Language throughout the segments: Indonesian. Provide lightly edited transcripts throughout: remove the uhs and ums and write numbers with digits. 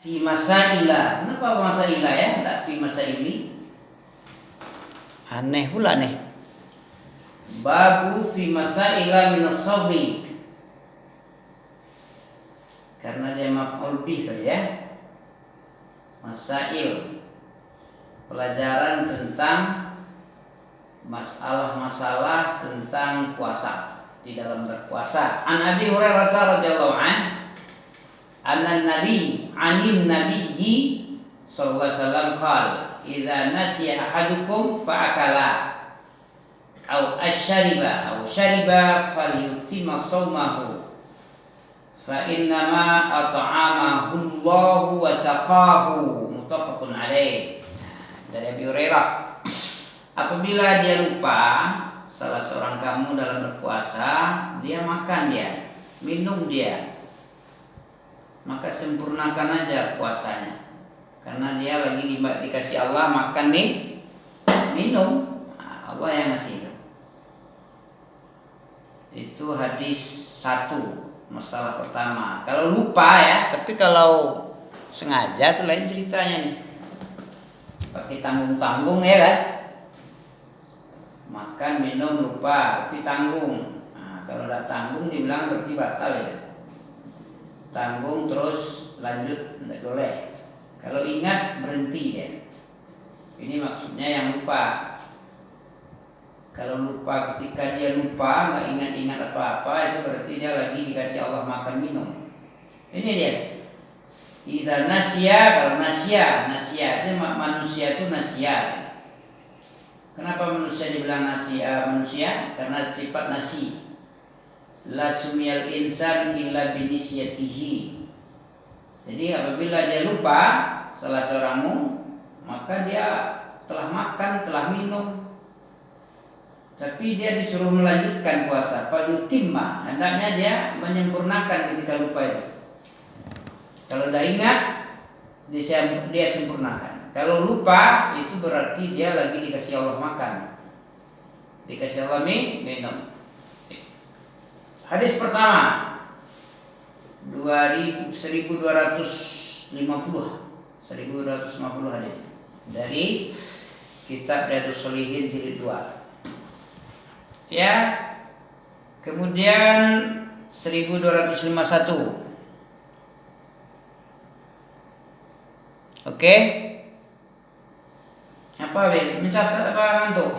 Fi masaila. Kenapa masaila ya? Tidak fi masaili. Aneh pula nih. Babu fi masaila min as-sabri. Karena dia maf'ul bih kali ya. Masail. Pelajaran tentang masalah-masalah tentang puasa, di dalam berpuasa. An Abi Hurairah radhiyallahu anhu anna nabi anin nabiyyi sallallahu alaihi wasallam qala idza nasiya ahadukum fa'akala aw syariba falyutimma shaumahu fa innama at'amahu Allahu wa saqahu. Muttafaqun alaih. Dari Abi Hurairah, apabila dia lupa, salah seorang kamu dalam berpuasa, dia makan, dia minum, dia maka sempurnakan aja puasanya, karena dia lagi dikasih Allah makan nih, minum, Allah yang ngasih itu hadis 1, masalah pertama. Kalau lupa ya, tapi kalau sengaja itu lain ceritanya nih, pakai tanggung-tanggung ya kan, makan minum lupa tapi tanggung. Nah, kalau udah tanggung dibilang berarti batal ya. Tanggung terus lanjut tidak boleh. Kalau ingat berhenti ya. Ini maksudnya yang lupa. Kalau lupa ketika dia lupa nggak ingat-ingat apa-apa, itu berarti dia lagi dikasih Allah makan minum. Ini dia. Idza nasya, kalau nasya itu manusia itu nasya. Kenapa manusia dibilang manusia? Karena sifat nasi. La sumiyal insan illa binisyatihi. Jadi apabila dia lupa salah seorangmu, maka dia telah makan, telah minum, tapi dia disuruh melanjutkan puasa. Falyutimma, hendaknya dia menyempurnakan ketika lupa itu. Kalau udah ingat, dia sempurnakan. Kalau lupa, itu berarti dia lagi dikasih Allah makan, dikasih Allah minum. Hadis pertama 1250 hadis dari kitab Riyadhus Shalihin jilid 2. Ya. Kemudian 1251. Oke. Apa Bin? Mencatat apa ngantuk?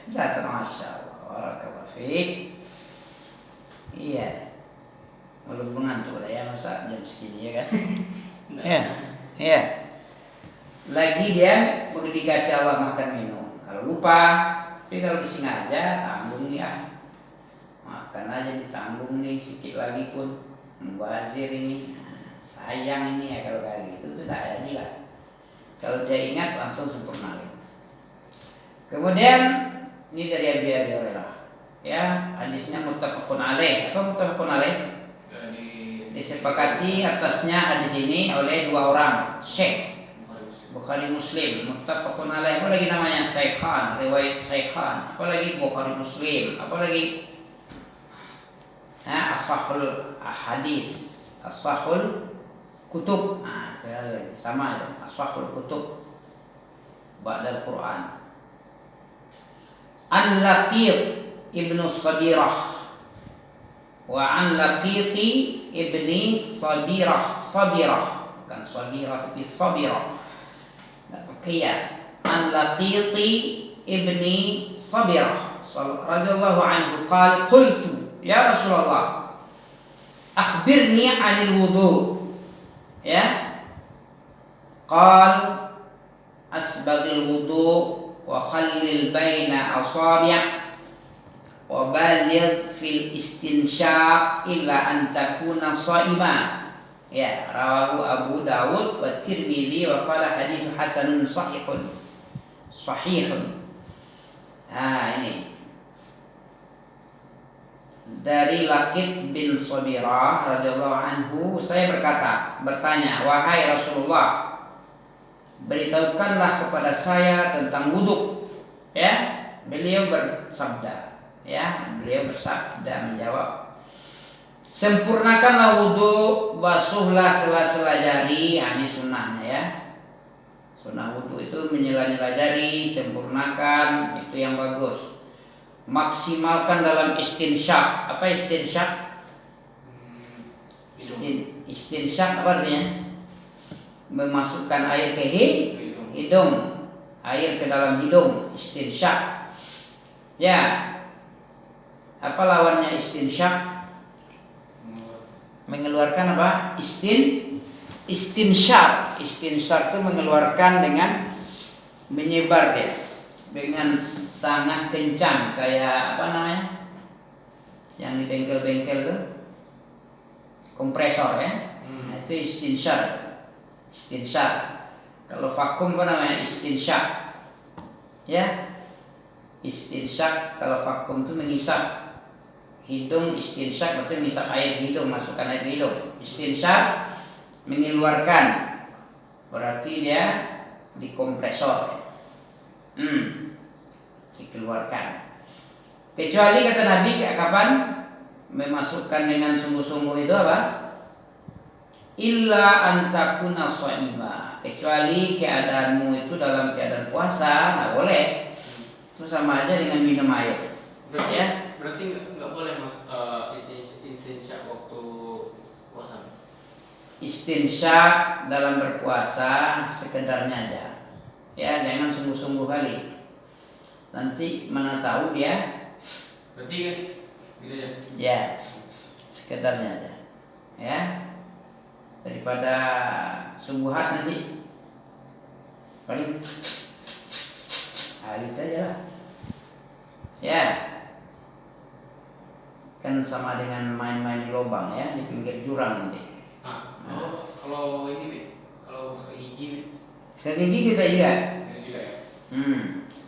Mencatat, Masya Allah. Barakallahu fiik. Iya. Belum mengantuk lah ya, masa jam segini ya kan? Ya. Ya. Lagi dia dikasih Allah makan minum. Kalau lupa, tapi kalau disengaja tanggung ya. Makan aja ditanggung nih, sedikit lagi pun mubazir ini. Sayang ini ya kalau kayak gitu, itu tidak ada lah. Kalau dia ingat langsung sempurna. Kemudian ini dari Abi Hurairah. Ya, hadisnya muttafaqun alaih. Apa muttafaqun alaih? Disepakati atasnya hadis ini oleh dua orang syekh, Bukhari Muslim. Muttafaqun alaih. Apa lagi namanya? Shaykhan, riwayat Shaykhan. Apa lagi Bukhari Muslim? Apa lagi? Ashahul hadis, ashahul kutub. Sama itu, ashahul kutub ba'dal Quran. An Laqit ibnu Sabirah wa an Laqiti ibni Sabirah, bukan Sabirah tapi Sabirah. An Laqiti ibni Sabirah radhiyallahu anhu qala qultu ya Rasulullah akhbirni 'anil wudu. Ya. Qal asbaghil wudu wa khallil baina asabi' wa baligh fil istinsyaq illa an takuna shaiman. Ya, rawahu Abu Dawud wa Tirmidzi wa qala hadits hasanun sahihun. Ini dari Laqit bin Sabirah radhiyallahu anhu, saya bertanya, wahai Rasulullah, beritahukanlah kepada saya tentang wudhu. Ya, beliau bersabda menjawab, Sempurnakanlah wudhu, basuhlah sela-sela jari. Ini sunnahnya ya. Sunnah wudhu itu menyela-nyela jari, sempurnakan, itu yang bagus. Maksimalkan dalam istinsyak. Apa istinsyak? Istinsyak apa artinya? Memasukkan air ke hidung, air ke dalam hidung, istinsyak. Ya. Apa lawannya istinsyak? Mengeluarkan apa? Istinsyar. Istinsyar itu mengeluarkan dengan menyebar dia, dengan sangat kencang, kayak apa namanya? Yang di bengkel-bengkel tuh kompresor ya. Nah, itu istinsyar. Istinsyar. Kalau vakum apa namanya? Istinsyak. Ya. Istinsyak kalau vakum itu mengisap hidung. Istinsyak berarti mengisap air hidung, masukkan air hidung. Istinsyak mengeluarkan, berarti dia dikompresor. Dikeluarkan. Kecuali kata Nabi kapan memasukkan dengan sungguh-sungguh itu apa? Illa antakuna shaima. Kecuali keadaanmu itu dalam keadaan puasa, nggak boleh. Itu sama aja dengan minum air. Berarti nggak boleh istinsyak waktu puasa. Istinsyak dalam berpuasa sekedarnya aja. Ya, jangan sungguh-sungguh kali. Nanti mana tahu dia. Berarti gitu ya. Ya, sekedarnya aja. Ya. Daripada sungguhan nanti paling itu aja lah. Ya. Kan sama dengan main-main di lubang ya, di pinggir jurang nanti. Kalau ini, kalau gigi, gigi kita juga. juga ya.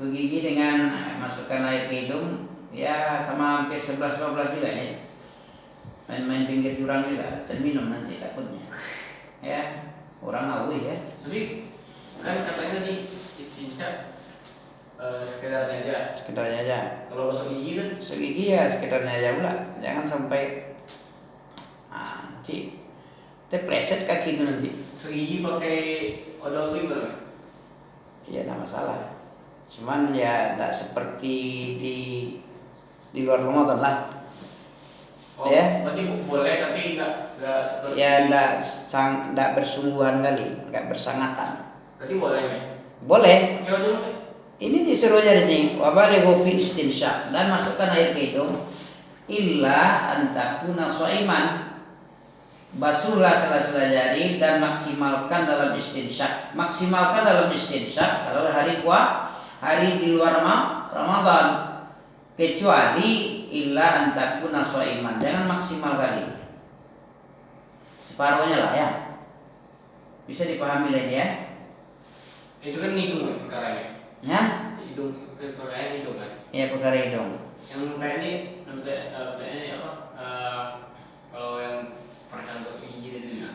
Gigi dengan masukkan air ke hidung, ya sama hampir 11-12 juga ya. Main-main pinggir jurang juga, terminum nanti takutnya. Ya, orang awih ya. Tapi kan katanya nih istinsyak sekedarnya aja. Sekedarnya aja. Kalau masuk gigi kan? Masuk gigi ya sekedarnya aja pula. Jangan sampai nanti terpleset kaki itu nanti. Masuk gigi pakai odol itu gimana? Ya tidak masalah. Cuman ya tidak seperti di luar Ramadan lah. Ya. Berarti boleh tapi enggak seperti. Ya tidak bersungguhan kali, enggak bersangatan. Berarti boleh ya? Boleh. Ya odol. Ini disuruhnya di sini, wabalighu fi istinsyak, dan masukkan air ke hidung illa antakuna shaiman. Basuhlah sela-sela jari dan maksimalkan dalam istinsyak. Maksimalkan dalam istinsyak kalau hari di luar Ramadan, kecuali illa antakuna shaiman. Jangan maksimal kali. Separuhnya lah ya. Bisa dipahami lagi ya. Itu kan hidung perkaranya. Ya? Hidung, perkaranya hidung kan? Ya, perkara hidung. Yang pertanyaannya apa? Kalau yang perkara masuk gigi itu ya.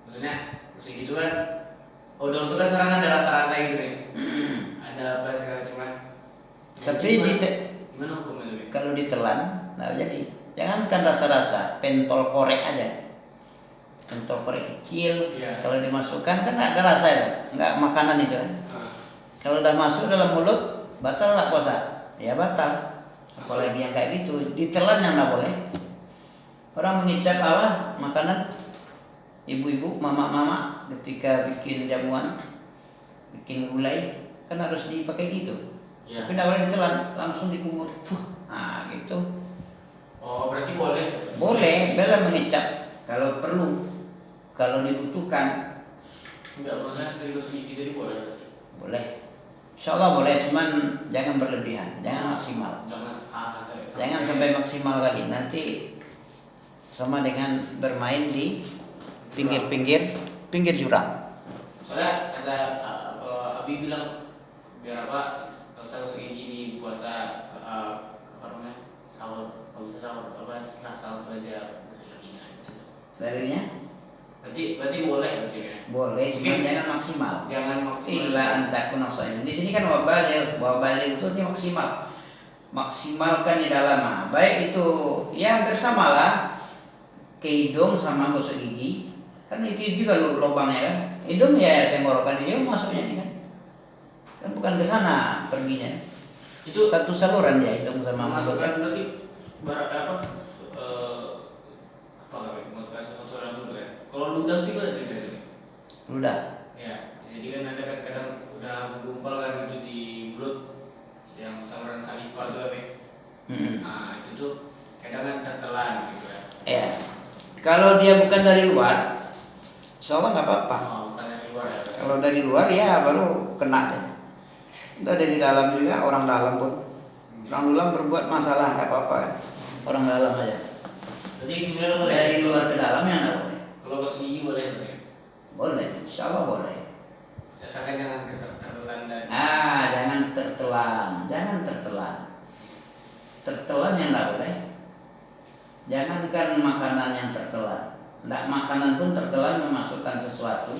Maksudnya masuk gigi itu kan odol itu kan sekarang ada rasa-rasa gitu ya. Ada apa segala cuman. Tapi gimana hukumnya itu? Kalau ditelan, nah jadi jangankan rasa-rasa, pentol korek aja. Pentol korek kecil, kalau dimasukkan kan ada rasa ya, nggak makanan itu kan. Kalau udah masuk dalam mulut, batal nggak puasa? Ya batal. Apalagi yang kayak gitu, ditelan yang nggak boleh. Orang mengicap apa? Makanan ibu-ibu, mama-mama ketika bikin jamuan, bikin gulai, kan harus dipakai gitu. Ya. Tapi nggak boleh ditelan, langsung dikumur. Nah gitu. Oh berarti boleh? Boleh, bela mengicap kalau perlu, kalau dibutuhkan. Enggak, maksudnya dari gigi jadi boleh berarti? Boleh. Insya Allah boleh, cuman jangan berlebihan, jangan maksimal. Jangan sampai maksimal kali, nanti sama dengan bermain di pinggir jurang. Soalnya ada Abi bilang biar apa? Kalau saya masuk gigi di puasa apa namanya? Sahur, kalau bisa sahur apa? Setelah sahur saja masuk giginya. Darinya? Berarti boleh berarti ya? Boleh, cuma jangan maksimal. Jangan maksimal. Illa antakuna shaiman. Di sini kan wabaligh itu maksimal. Maksimalkan di dalam. Baik itu yang bersamalah ke hidung sama gosok gigi, kan itu juga lubangnya kan. Hidung ya tenggorokan dia masuknya nih kan bukan ke sana perginya. Itu Satu saluran ya hidung sama mulut. masukkan berarti barat apa? Apa kali masukkan satu orang dulu ya? Kalau ludah sih gimana cerita itu? Ludah. Ya, jadi kan ada kan kadang udah gumpal kan itu di mulut yang saluran saliva tuh apa? Nah itu tuh kadang kan tertelan gitu ya. Ya. Kalau dia bukan dari luar, insya Allah nggak apa-apa. Oh, bukan dari luar ya? Kalau dari luar ya baru kena deh. Udah dari dalam juga, orang dalam pun. Orang dalam berbuat masalah nggak apa-apa kan. Orang dalam aja. Jadi sebenarnya boleh. Dari luar ke dalam ya nggak boleh. Kalau gosok gigi boleh ya? Boleh, insya Allah boleh. Asalkan jangan tertelan dan. Jangan tertelan, jangan tertelan. Tertelan yang nggak boleh. Jangankan makanan yang tertelan, nggak makanan pun tertelan memasukkan sesuatu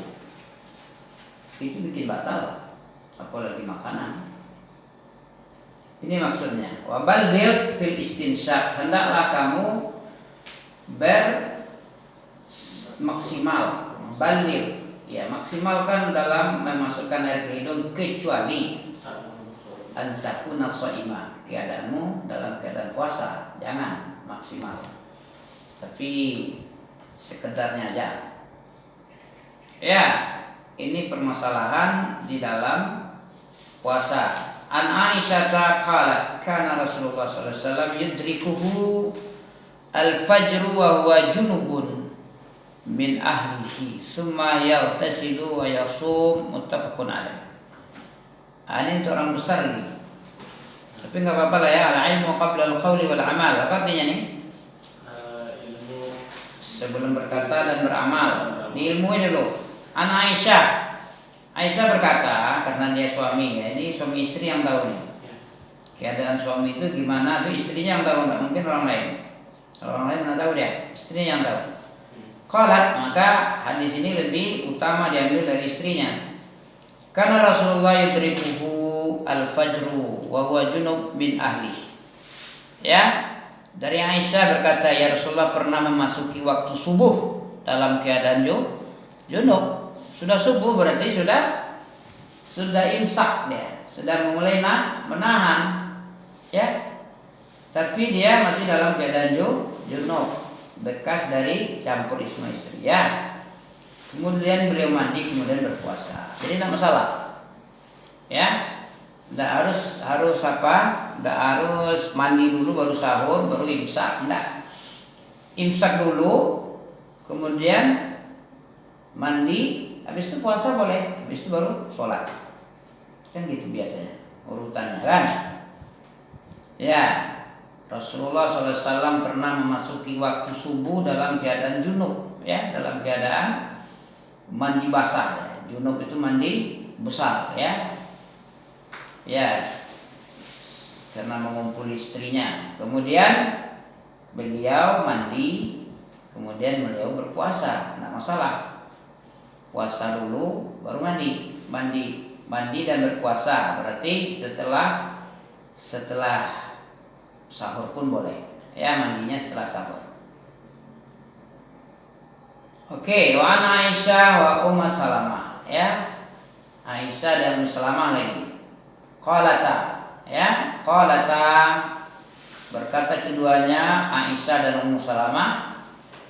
itu bikin batal, apalagi makanan. Ini maksudnya. Wabaligh fil istinsyak, hendaklah kamu maksimal, baligh, ya maksimalkan dalam memasukkan air ke hidung kecuali antakuna shaimah, keadaanmu dalam keadaan puasa, jangan maksimal. Tapi sekedarnya aja. Ya, ini permasalahan di dalam puasa. An Aisyah qalat kana Rasulullah sallallahu alaihi wasallam yudrikuhu al-fajr wa huwa junubun min ahlihi summa yaghtasilu wa yasum, muttafaqun alaih. Ini untuk orang besar nih. Tapi nggak apa-apa lah ya, al-ilmu qabla al-qawli wal amal. Apa artinya nih? Ilmu Sebelum berkata dan beramal. Di ilmu ini loh. An Aisyah. Aisyah berkata, karena dia suami ya, ini suami istri yang tahu nih. Keadaan suami itu gimana tuh istrinya yang tahu, nggak mungkin orang lain. Kalau orang lain mana tahu dia, istrinya yang tahu. Qalat, maka hadis ini lebih utama diambil dari istrinya. Karena Rasulullah yudrikuhu al-fajru wa huwa junub min ahli. Ya, dari Aisyah berkata, ya Rasulullah pernah memasuki waktu subuh dalam keadaan junub. Sudah subuh berarti sudah imsak dia, sudah mulai menahan, ya. Tapi dia masih dalam keadaan junub, bekas dari campur isma istri, ya. Kemudian beliau mandi, kemudian berpuasa. Jadi tidak masalah, ya. Tidak harus apa? Tidak harus mandi dulu baru sahur, baru imsak, tidak. Imsak dulu, kemudian mandi. Habis itu puasa boleh, habis itu baru sholat. Kan gitu biasanya urutannya kan. Ya, Rasulullah SAW pernah memasuki waktu subuh dalam keadaan junub, ya, dalam keadaan mandi basah. Ya. Junub itu mandi besar, ya, ya, karena mengumpuli istrinya. Kemudian beliau mandi, kemudian beliau berpuasa, tidak masalah. Puasa dulu baru mandi dan berpuasa, berarti setelah sahur pun boleh, ya, mandinya setelah sahur. Oke, wa ana Aisyah wa Ummu Salamah, ya, Aisyah dan Ummu Salamah lagi. Qalata berkata keduanya, Aisyah dan Ummu Salamah,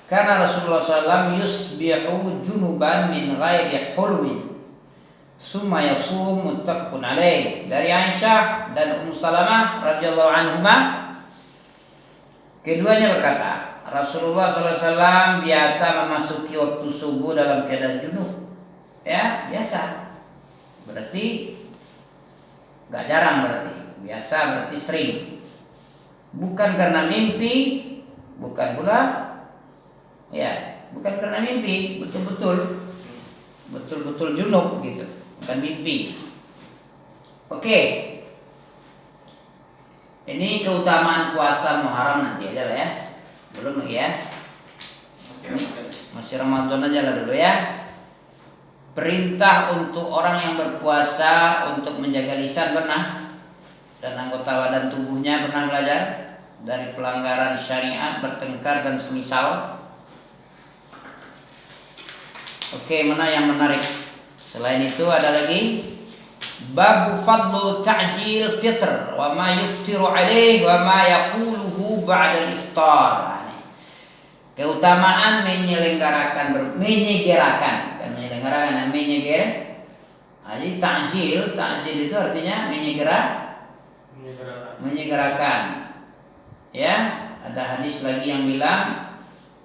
karena Rasulullah SAW yusbihu junuban min ghairi hulwin summa yasum, muttafaqun alaih. Dari Aisyah dan Ummu Salamah radhiyallahu anhuma, keduanya berkata, Rasulullah SAW biasa memasuki waktu subuh dalam keadaan junub, ya, biasa. Berarti nggak jarang, berarti biasa, berarti sering. Bukan karena mimpi, bukan pula, ya, bukan karena mimpi, betul-betul junub gitu, bukan mimpi. Oke. Ini keutamaan puasa Muharram nanti aja lah ya. Belum lagi ya. Ini masih Ramadan aja lah dulu ya. Perintah untuk orang yang berpuasa untuk menjaga lisan pernah, dan anggota badan tubuhnya pernah belajar dari pelanggaran syariat, bertengkar dan semisal. Oke, mana yang menarik? Selain itu ada lagi babu fadlu ta'jil fitr wa ma yuftiru alaih wa ma yaquluhu ba'da iftar. Nah, ini. Keutamaan menyegerakan jadi ta'jil itu artinya menyegerakan. Ya, ada hadis lagi yang bilang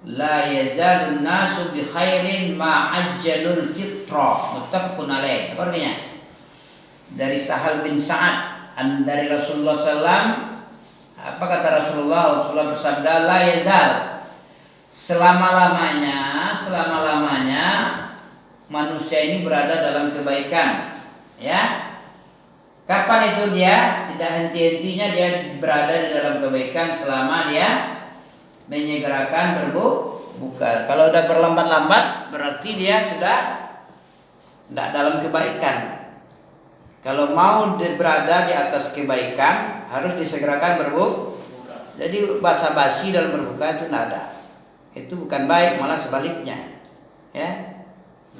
la yazalun nasu bi khairin ma ajjalul fitra, muttafaqun alaih. Apa artinya? Dari Sahal bin Sa'ad dari Rasulullah SAW. Apa kata Rasulullah? Rasulullah bersabda, la yazal, selama-lamanya manusia ini berada dalam kebaikan. Ya, kapan itu dia? Tidak henti-hentinya dia berada di dalam kebaikan selama dia menyegerakan berbuka. Kalau udah berlambat-lambat berarti dia sudah tidak dalam kebaikan. Kalau mau berada di atas kebaikan harus disegerakan berbuka. Jadi basa-basi dalam berbuka itu tidak ada. Itu bukan baik, malah sebaliknya. Ya,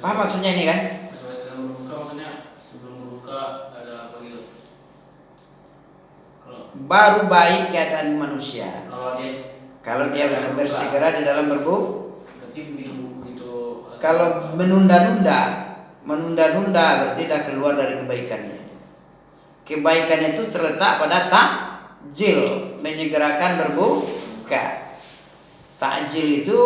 paham maksudnya ini kan? Basa-basi dalam berbuka maksudnya sebelum berbuka ada apa gitu? Baru baik keadaan manusia. Kalau dia bersegera di dalam berbuka. Berarti begitu. Kalau menunda-nunda berarti dah keluar dari kebaikannya. Kebaikan itu terletak pada ta'jil, menyegerakan berbuka. Ta'jil itu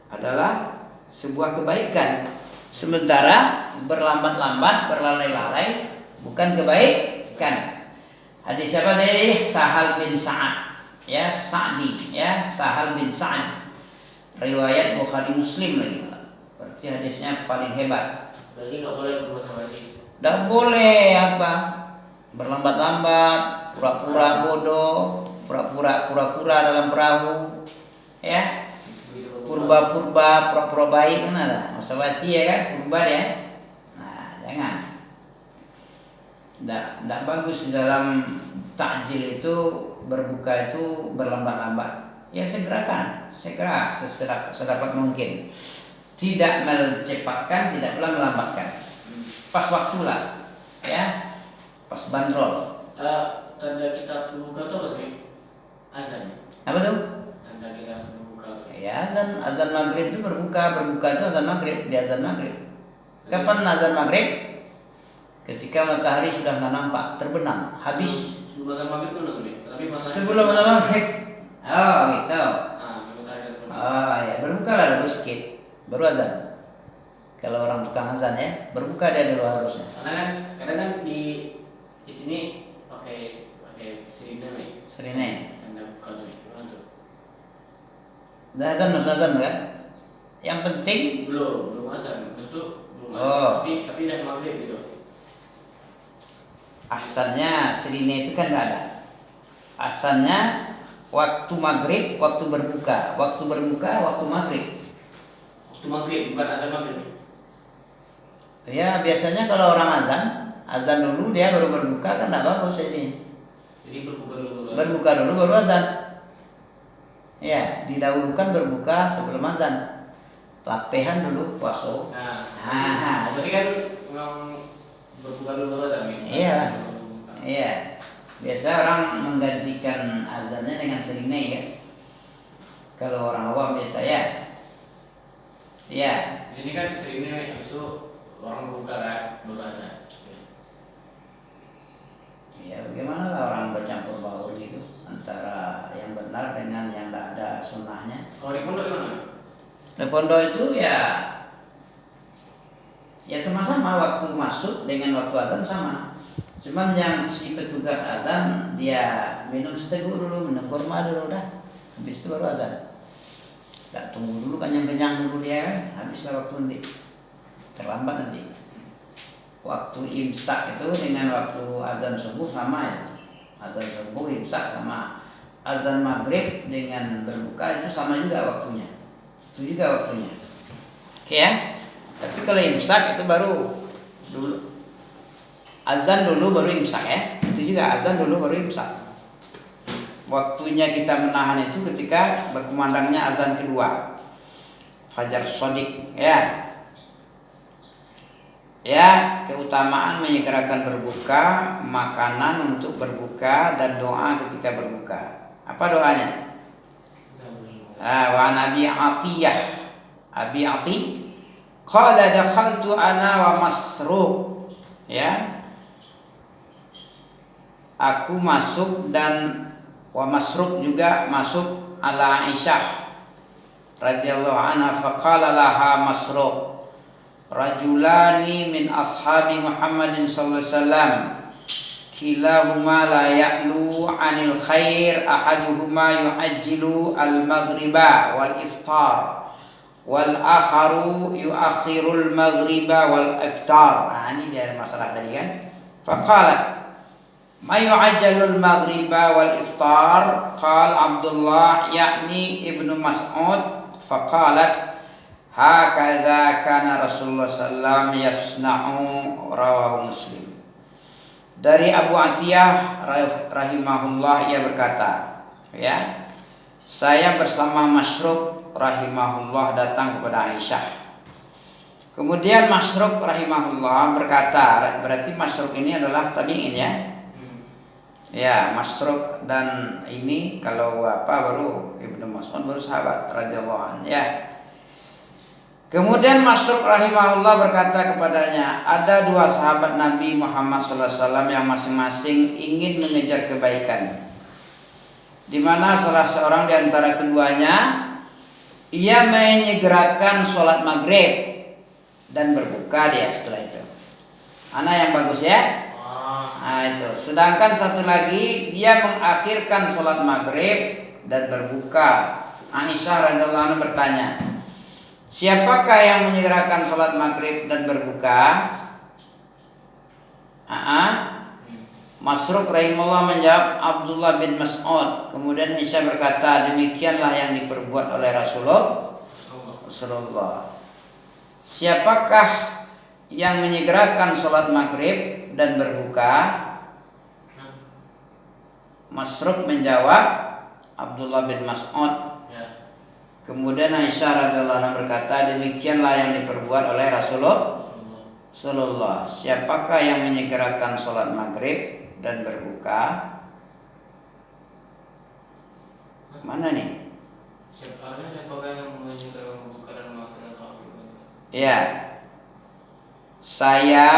adalah sebuah kebaikan. Sementara berlambat-lambat, berlalai-lalai bukan kebaikan. Hadis siapa dari Sahal bin Sa'ad. Ya, Sa'di, ya, Sahal bin Sa'ad. Riwayat Bukhari Muslim lagi. Berarti hadisnya paling hebat. Berarti nggak boleh berbasa-basi. Nggak boleh apa? Berlambat-lambat, pura-pura bodoh, pura-pura dalam perahu, ya. Purba-purba, pura-pura baik kan ada. Basa-basi ya kan, purba ya. Nah, jangan. Nggak bagus di dalam takjil itu, berbuka itu berlambat-lambat. Ya segera sedapat mungkin. Tidak mencepatkan, tidak pula melambatkan. Pas waktulah, ya, pas bandrol. Tanda kita harus berbuka itu apa sih? Azan. Apa tuh? Tanda kita harus berbuka. Ya, azan maghrib itu berbuka itu azan maghrib, di azan maghrib. Kapan azan maghrib? Ketika matahari sudah nggak nampak, terbenam, habis. Sebelum azan maghrib itu nih. Sebelum azan maghrib. Oh, gitu. Oh, ya, berbuka lah dulu sedikit, baru azan. Kalau orang tukang azan ya, berbuka dia dulu harusnya. Karena kan di sini pakai sirine nih. Sirine. Tanda buka nih. Gimana tuh? Udah azan kan? Yang penting belum azan. Itu belum azan. Oh. Tapi udah maghrib gitu. Asalnya sirine itu kan nggak ada. Asalnya waktu maghrib, waktu berbuka, waktu maghrib. Waktu maghrib bukan azan maghrib. Ya biasanya kalau orang azan dulu dia baru berbuka kan tidak bagus ini. Jadi berbuka dulu baru azan. Ya, didahulukan berbuka sebelum azan. Lapehan dulu puasa. Nah, berarti kan memang berbuka dulu baru azan gitu. Iya. Biasa orang menggantikan azannya dengan sirine ya. Kalau orang awam biasa ya. Iya. Ini kan sirine habis itu orang berbuka kan baru azan. Ya bagaimana lah orang bercampur baur gitu antara yang benar dengan yang tidak ada sunnahnya. Kalau di pondok gimana? Di pondok itu ya sama-sama waktu masuk dengan waktu azan sama. Cuman yang si petugas azan dia minum seteguk dulu, minum kurma dulu dah. Habis itu baru azan. Tak tunggu dulu kan yang kenyang dulu dia kan. Habislah waktu nanti. Terlambat nanti. Waktu imsak itu dengan waktu azan subuh sama ya. Azan subuh imsak sama. Azan maghrib dengan berbuka itu sama juga waktunya. Itu juga waktunya. Oke ya. Tapi kalau imsak itu baru dulu. Azan dulu baru imsak ya. Itu juga azan dulu baru imsak. Waktunya kita menahan itu ketika berkumandangnya azan kedua. fajar shadiq ya. Ya, keutamaan menyegerakan berbuka, makanan untuk berbuka dan doa ketika berbuka. Apa doanya? Wa Nabi Atiyah, Abi Ati qala dakhaltu ana wa Masruq. Ya. Aku masuk dan wa Masruq juga masuk ala Aisyah radhiyallahu anha, faqala laha Masruq, rajulani min ashabi Muhammadin sallallahu alaihi wasallam kilahuma la ya'lu 'anil khair, ahaduhuma yu'ajjilu al-maghriba wal iftar wal akharu yu'akhirul maghriba wal iftar. Ini dia masalah tadi kan. Faqalat ma yu'ajjalul maghriba wal iftar, qala Abdullah yakni Ibnu Mas'ud, faqalat hakadha kana Rasulullah sallallahu alaihi wasallam yasna'u, rawahu Muslim. Dari Abu Atiyah rahimahullah, ia berkata, ya, saya bersama Masruq rahimahullah datang kepada Aisyah. Kemudian Masruq rahimahullah berkata, berarti Masruq ini adalah tabi'in ya. Ya, Masruq dan ini kalau baru Ibnu Mas'ud baru sahabat radhiyallahu anhu ya. Kemudian Masruq rahimahullah berkata kepadanya, ada dua sahabat Nabi Muhammad SAW yang masing-masing ingin mengejar kebaikan, di mana salah seorang di antara keduanya ia menyegerakan sholat maghrib dan berbuka dia setelah itu. Anak yang bagus ya. Nah itu. Sedangkan satu lagi dia mengakhirkan sholat maghrib dan berbuka. Aisyah radhiyallahu anha bertanya, siapakah yang menyegerakan sholat maghrib dan berbuka? Masruq rahimahullah menjawab Abdullah bin Mas'ud. Kemudian Aisyah berkata, demikianlah yang diperbuat oleh Rasulullah. Siapakah yang menyegerakan sholat maghrib dan berbuka? Masruq menjawab Abdullah bin Mas'ud. Kemudian Aisyah radhiyallahu anha berkata, demikianlah yang diperbuat oleh Rasulullah. Siapakah yang menyegerakan sholat maghrib dan berbuka? Mana nih? Siapakah yang menyegerakan berbuka dan maghrib? Ya, saya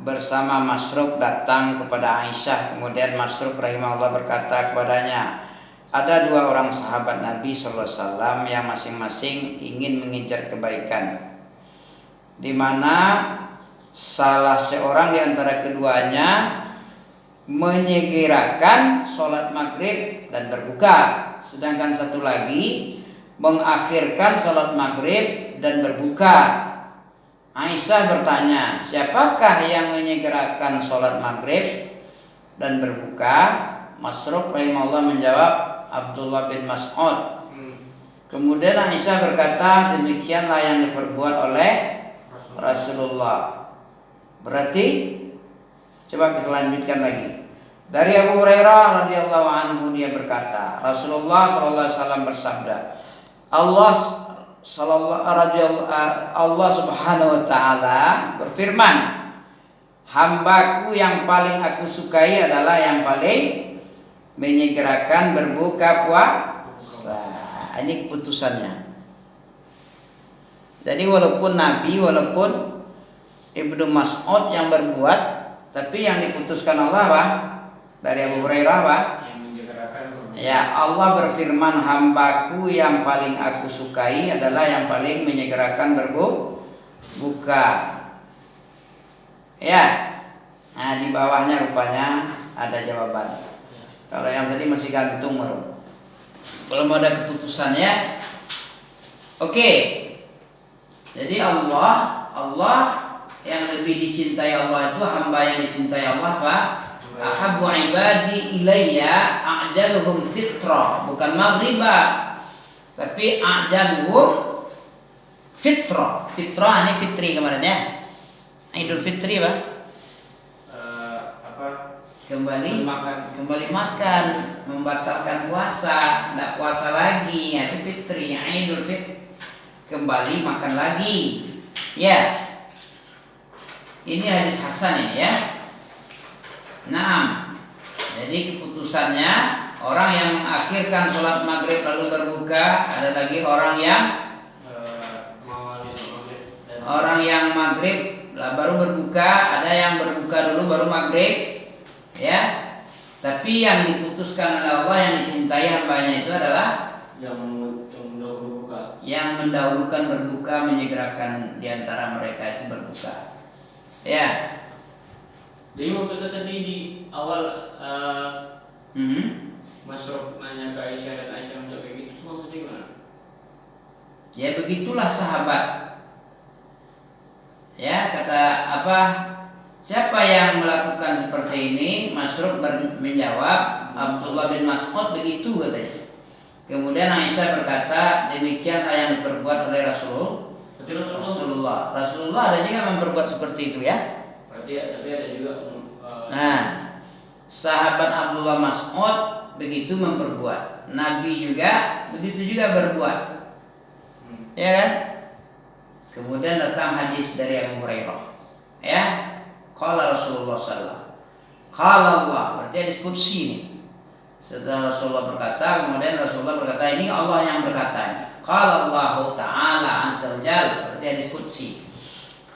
bersama Masruq datang kepada Aisyah. Kemudian Masruq rahimahullah berkata kepadanya, ada dua orang sahabat Nabi SAW yang masing-masing ingin mengejar kebaikan, di mana salah seorang di antara keduanya menyegerakan sholat maghrib dan berbuka, sedangkan satu lagi mengakhirkan sholat maghrib dan berbuka. Aisyah bertanya, siapakah yang menyegerakan sholat maghrib dan berbuka? Masruq rahimahullah menjawab Abdullah bin Mas'ud. Kemudian Aisyah berkata, demikianlah yang diperbuat oleh Rasulullah. Berarti coba kita lanjutkan lagi. Dari Abu Hurairah radhiyallahu anhu, dia berkata, Rasulullah sallallahu alaihi wasallam bersabda, Allah Subhanahu wa taala berfirman, hambaku yang paling aku sukai adalah yang paling menyegerakan berbuka puasa. Ini keputusannya. Jadi walaupun Nabi, walaupun Ibnu Mas'ud yang berbuat, tapi yang diputuskan Allah apa? Dari Abu Hurairah apa? Ya, Allah berfirman, hambaku yang paling aku sukai adalah yang paling menyegerakan berbuka. Ya. Nah, di bawahnya rupanya ada jawaban. Kalau yang tadi masih gantung belum ada keputusannya. Oke. Jadi Allah yang lebih dicintai Allah itu, hamba yang dicintai Allah Pak, ahabbu ibadi ilayya a'jaluhum fitra, bukan maghriba, tapi a'jaluhum fitra. Fitra ini fitri kemarin ya. Idul Fitri Pak. Kembali makan, membatalkan puasa, tidak puasa lagi, ya, itu fitri, Idul kembali makan lagi. Ya, ini hadis hasan ini ya. Nah, jadi keputusannya orang yang mengakhirkan sholat maghrib lalu berbuka, ada lagi orang yang maghrib lah baru berbuka, ada yang berbuka dulu baru maghrib, ya. Tapi yang diputuskan oleh Allah, yang dicintai hambanya itu adalah yang mendahulukan berbuka, menyegerakan diantara mereka itu berbuka. Ya. Jadi maksudnya tadi di awal Masruk nanya ke Aisyah dan Aisyah menjawab kayak gitu, maksudnya gimana? Ya begitulah sahabat. Ya, kata apa? Siapa yang melakukan seperti ini? Masruk menjawab, Abdullah bin Mas'ud begitu katanya. Kemudian Aisyah berkata, demikianlah yang diperbuat oleh Rasulullah. Rasulullah ada juga memperbuat seperti itu ya. Berarti tapi ada juga. Nah, sahabat Abdullah Mas'ud begitu memperbuat. Nabi juga begitu juga berbuat. Ya kan? Kemudian datang hadis dari Abu Hurairah. Ya. Qala Rasulullah sallallahu. Qala Allah, berarti hadis qudsi ini. Setelah Rasulullah berkata, kemudian Rasulullah berkata, ini Allah yang berkata ini. Qala Allah Ta'ala azza wa jalla, berarti hadis qudsi.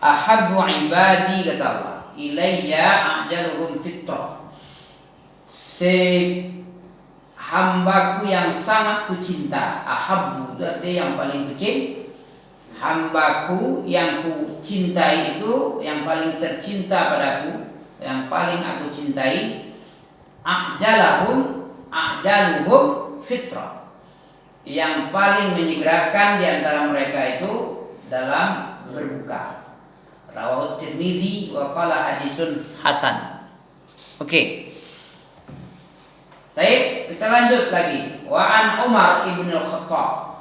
Ahabbu ibadi, kata Allah, ilayya ajaluhum fitrah. Hambaku yang sangat kucinta. Ahabbu berarti yang paling kucinta. Hambaku yang ku cintai itu, yang paling tercinta padaku, yang paling aku cintai, ajaluhum fitrah, yang paling menyegerakan di antara mereka itu dalam berbuka. Rawahu Tirmizi wa qala hadisun hasan. Oke. Baik, kita lanjut lagi. Wa an Umar ibn al-Khattab.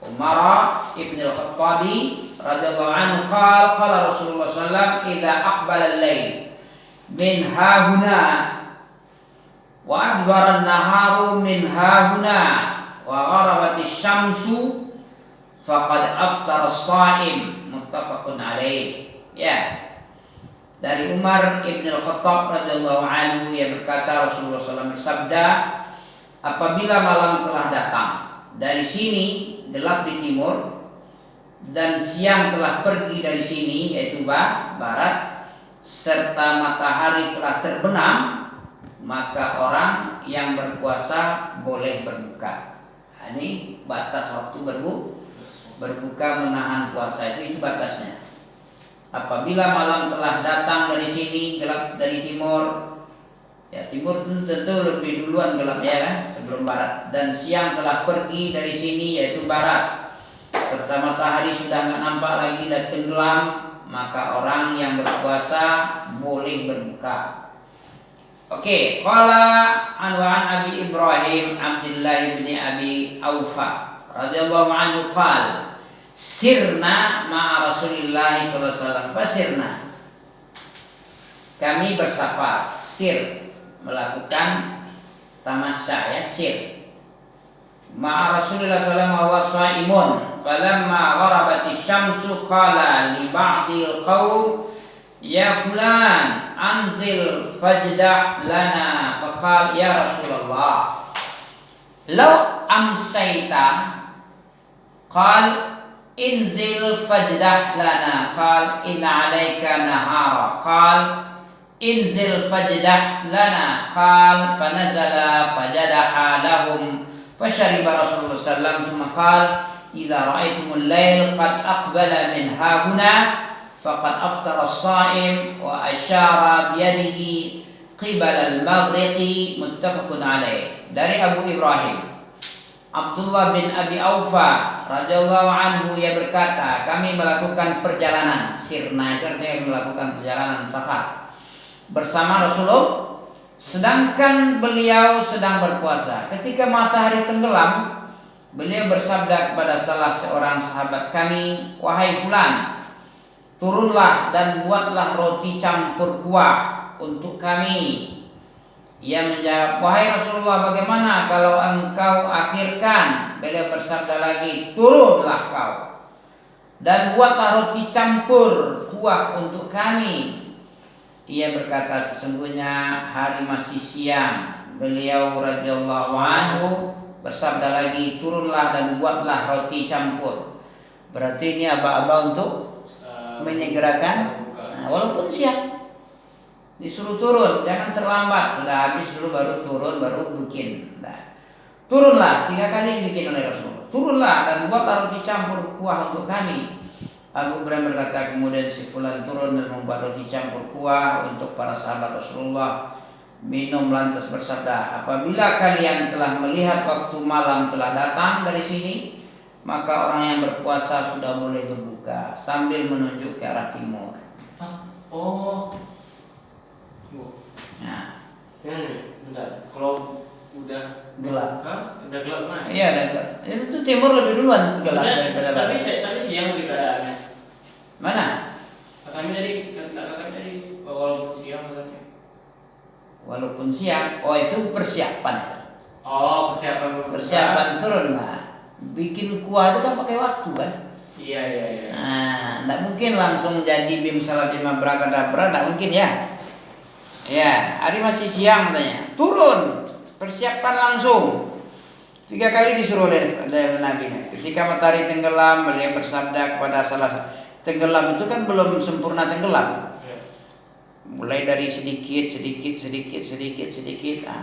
Umar ibn al-Khattabi radhiyallahu anhu qala Rasulullah sallallahu alaihi wasallam idza aqbala al-lail min hahuna wa adbara an-naharu min hahuna wa gharabat asy-syamsu faqad aftara as-sha'im, muttafaqun alaih. Ya. Dari Umar ibn al-Khattab radhiyallahu anhu, yang berkata Rasulullah SAW bersabda, apabila malam telah datang dari sini, gelap di timur, dan siang telah pergi dari sini, yaitu barat, serta matahari telah terbenam, maka orang yang berpuasa boleh berbuka. Nah, ini batas waktu berbuka, menahan puasa itu batasnya. Apabila malam telah datang dari sini, gelap dari timur, ya timur tentu lebih duluan gelapnya kan, sebelum barat, dan siang telah pergi dari sini, yaitu barat, serta matahari sudah nggak nampak lagi dan tenggelam, maka orang yang berpuasa boleh berbuka. Oke, qala an Abi Ibrahim Abdullah bin Abi Aufa radhiyallahu anhu qala sirna ma'a Rasulillah sallallahu alaihi wasallam. Pasirna, kami bersafar. Sir, melakukan tamasya, ya, sir. Ma'a Rasulillah sallallahu alaihi wasallam shaimun, falamma gharabatis syamsu qala li ba'dil qaum ya fulan anzil fajdah lana, faqal ya Rasulullah law amsayta, qal inzil fajdah lana, qal inna alaika nahara, qal inzil fajdah lana, qal fanazala fajadaha lahum fashariba Rasulullah sallallahu alaihi wasallam, qal idza ra'aytumul lail qad aqbala min hahuna faqad aftara as-sha'im, wa asyara biyadihi qibala al-maghriqi, muttafaqun alaih. Dari Abu Ibrahim Abdullah bin Abi Aufa radhiyallahu anhu, ia berkata, kami melakukan perjalanan. Sirna itu artinya melakukan perjalanan safar bersama Rasulullah, sedangkan beliau sedang berpuasa. Ketika matahari tenggelam, beliau bersabda kepada salah seorang sahabat kami, wahai fulan, turunlah dan buatlah roti campur kuah untuk kami. Ia menjawab, wahai Rasulullah, bagaimana kalau engkau akhirkan? Beliau bersabda lagi, turunlah kau Dan buatlah roti campur kuah untuk kami. Ia berkata, sesungguhnya hari masih siang. Beliau radhiyallahu anhu bersabda lagi, turunlah dan buatlah roti campur. Berarti ini aba-aba untuk menyegerakan, walaupun siang disuruh turun, jangan terlambat. Sudah habis dulu baru turun, baru bikin. Nah, turunlah, 3 kali dibikin oleh Rasulullah. Turunlah dan buatlah roti campur kuah untuk kami. Abu Hurairah berkata, kemudian si fulan turun dan membuat roti campur kuah untuk para sahabat Rasulullah. Minum lantas bersabda, apabila kalian telah melihat waktu malam telah datang dari sini, maka orang yang berpuasa sudah boleh berbuka, sambil menunjuk ke arah timur. Oh. Nah, Bentar. Kalau udah gelap. Udah gelap mana? Iya, udah gelap. Itu timur lebih duluan gelap daripada barat. Tapi siang lebih keadaannya. Mana? Kami dari walaupun siang katanya. Walaupun siang. Oh, itu persiapan. Oh, persiapan Persiapan turun lah. Bikin kuah itu kan pakai waktu kan? Iya. Nah, tidak mungkin langsung jadi bim salah bima berakadabra, tidak mungkin ya. Ya, hari masih siang katanya. Turun, persiapan langsung. 3 kali disuruh oleh Nabi. Ketika matahari tenggelam, beliau bersabda kepada salah satu. Tenggelam itu kan belum sempurna tenggelam. Mulai dari sedikit.